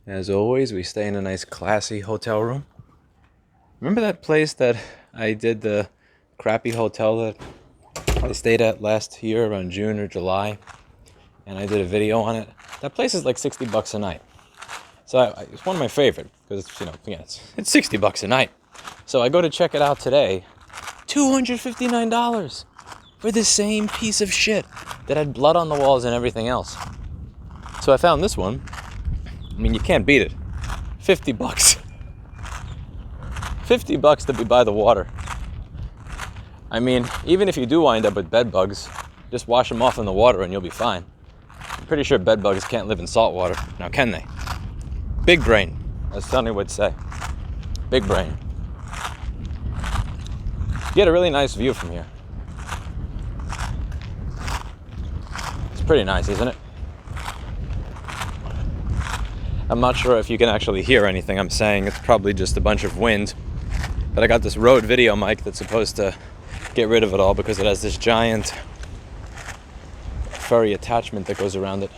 As always, we stay in a nice classy hotel room. Remember that place that I did the crappy hotel that I stayed at last year around June or July? And I did a video on it. That place is like $60 a night. So it's one of my favorite because it's 60 bucks a night. So I go to check it out today, $259 for the same piece of shit that had blood on the walls and everything else. So I found this one. I mean, you can't beat it. 50 bucks. 50 bucks to be by the water. I mean, even if you do wind up with bed bugs, just wash them off in the water and you'll be fine. I'm pretty sure bed bugs can't live in salt water. Now, can they? Big brain, as Sonny would say. Big brain. You get a really nice view from here. It's pretty nice, isn't it? I'm not sure if you can actually hear anything I'm saying. It's probably just a bunch of wind. But I got this Rode video mic that's supposed to get rid of it all because it has this giant furry attachment that goes around it.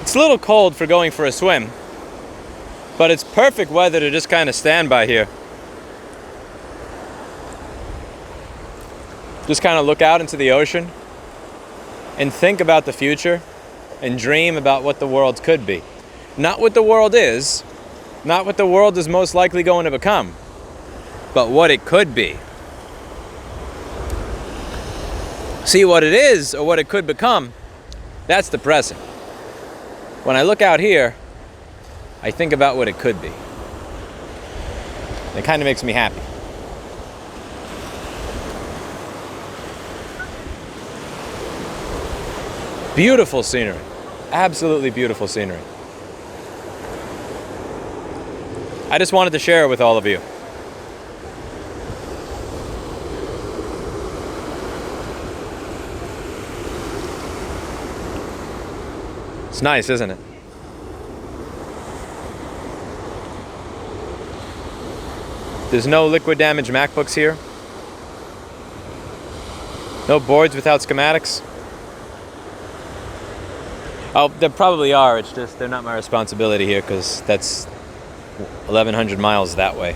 It's a little cold for going for a swim, but it's perfect weather to just kind of stand by here. Just kind of look out into the ocean and think about the future and dream about what the world could be. Not what the world is, not what the world is most likely going to become, but what it could be. See, what it is or what it could become, that's depressing. When I look out here, I think about what it could be. It kind of makes me happy. Beautiful scenery. Absolutely beautiful scenery. I just wanted to share it with all of you. It's nice, isn't it? There's no liquid damage MacBooks here. No boards without schematics. Oh, there probably are. It's just they're not my responsibility here because that's 1,100 miles that way.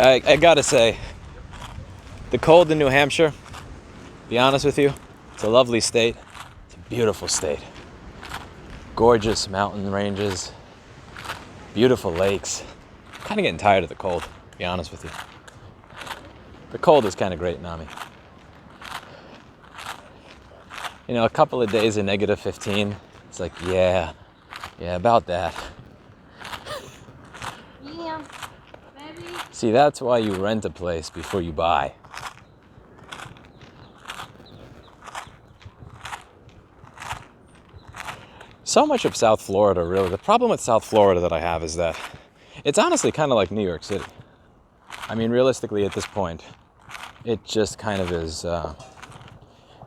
I gotta say, the cold in New Hampshire, to be honest with you, it's a lovely state. It's a beautiful state. Gorgeous mountain ranges, beautiful lakes. I'm kind of getting tired of the cold, to be honest with you. The cold is kind of great, Nami. You know, a couple of days of negative 15, it's like, yeah, about that. Yeah, baby. See, that's why you rent a place before you buy. So much of South Florida, really. The problem with South Florida that I have is that it's honestly kind of like New York City. I mean, realistically, at this point, it just kind of is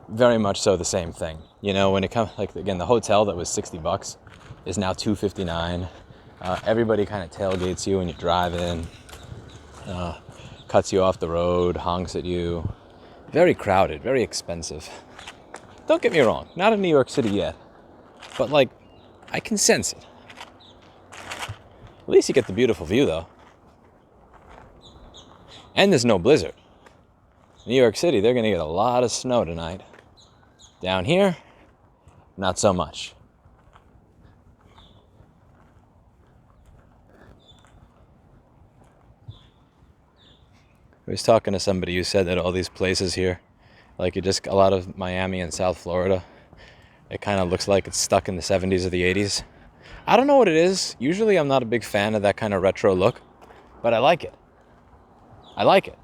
very much so the same thing. You know, when it comes, like, again, the hotel that was 60 bucks is now $259. Everybody kind of tailgates you when you drive in, cuts you off the road, honks at you. Very crowded, very expensive. Don't get me wrong, not in New York City yet, but like, I can sense it. At least you get the beautiful view, though. And there's no blizzard. New York City, they're gonna get a lot of snow tonight. Down here, not so much. I was talking to somebody who said that all these places here, like you just, a lot of Miami and South Florida, it kind of looks like it's stuck in the 70s or the 80s. I don't know what it is. Usually I'm not a big fan of that kind of retro look, but I like it. I like it.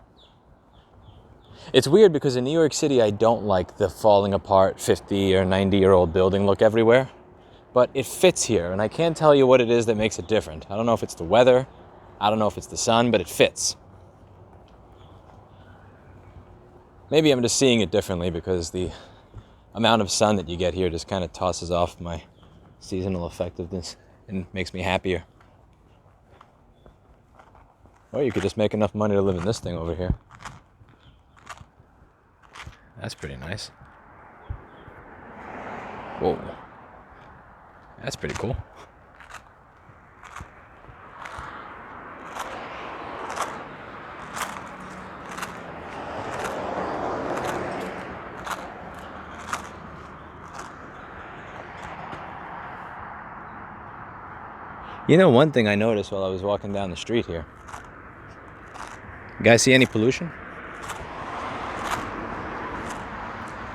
It's weird because in New York City, I don't like the falling apart 50 or 90-year-old building look everywhere, but it fits here, and I can't tell you what it is that makes it different. I don't know if it's the weather, I don't know if it's the sun, but it fits. Maybe I'm just seeing it differently because the amount of sun that you get here just kind of tosses off my seasonal effectiveness and makes me happier. Or you could just make enough money to live in this thing over here. That's pretty nice. Whoa. That's pretty cool. You know, one thing I noticed while I was walking down the street here. You guys see any pollution?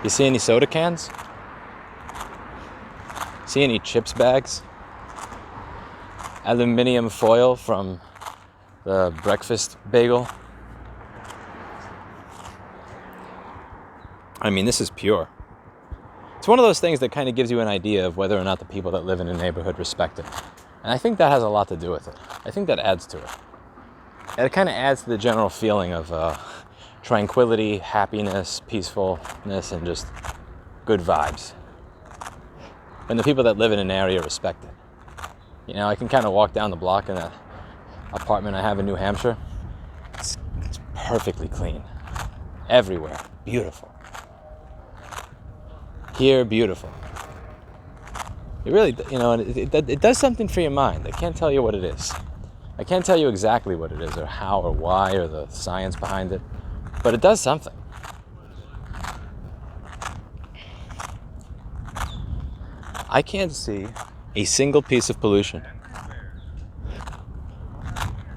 You see any soda cans? See any chips bags? Aluminum foil from the breakfast bagel? I mean, this is pure. It's one of those things that kind of gives you an idea of whether or not the people that live in a neighborhood respect it. And I think that has a lot to do with it. I think that adds to it. And it kind of adds to the general feeling of tranquility, happiness, peacefulness, and just good vibes. And the people that live in an area respect it. You know, I can kind of walk down the block in that apartment I have in New Hampshire. It's perfectly clean. Everywhere. Beautiful. Here, beautiful. It really, you know, it does something for your mind. I can't tell you what it is. I can't tell you exactly what it is or how or why or the science behind it, but it does something. I can't see a single piece of pollution.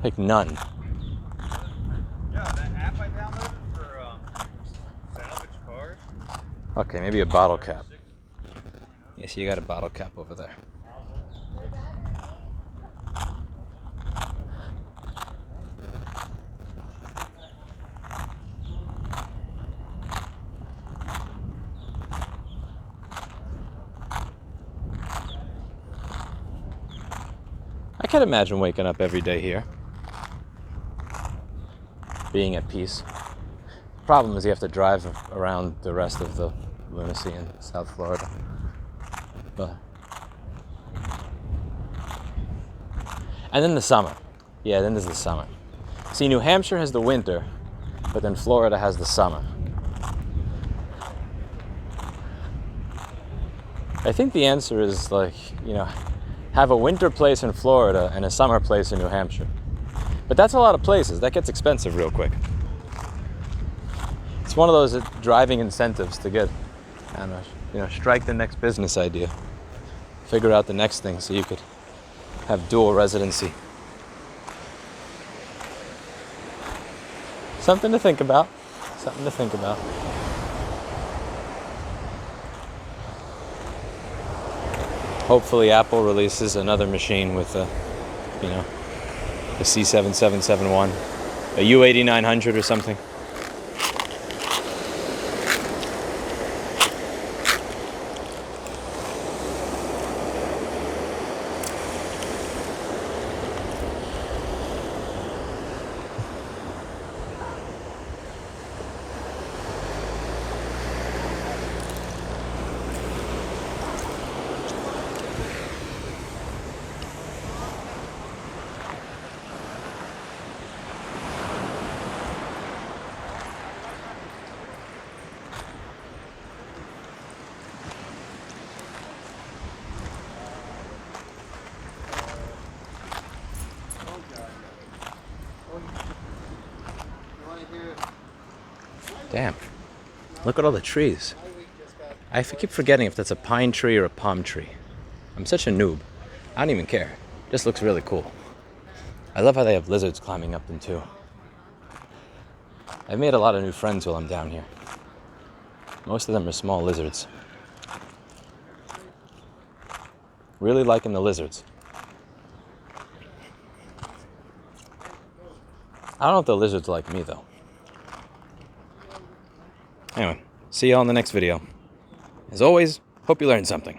Like none. Yeah, that app I downloaded for salvage cars. Okay, maybe a bottle cap. Yes, you got a bottle cap over there. I can imagine waking up every day here, being at peace. The problem is you have to drive around the rest of the lunacy in South Florida. But and then the summer. Yeah, then there's the summer. See, New Hampshire has the winter, but then Florida has the summer. I think the answer is like, you know, have a winter place in Florida and a summer place in New Hampshire. But that's a lot of places. That gets expensive real quick. It's one of those driving incentives to get, I don't know, you know, strike the next business idea. Figure out the next thing so you could have dual residency. Something to think about. Something to think about. Hopefully Apple releases another machine with a, you know, a C7771, a U8900 or something. Damn. Look at all the trees. I keep forgetting if that's a pine tree or a palm tree. I'm such a noob. I don't even care. It just looks really cool. I love how they have lizards climbing up them too. I've made a lot of new friends while I'm down here. Most of them are small lizards. Really liking the lizards. I don't know if the lizards like me though. Anyway, see y'all in the next video. As always, hope you learned something.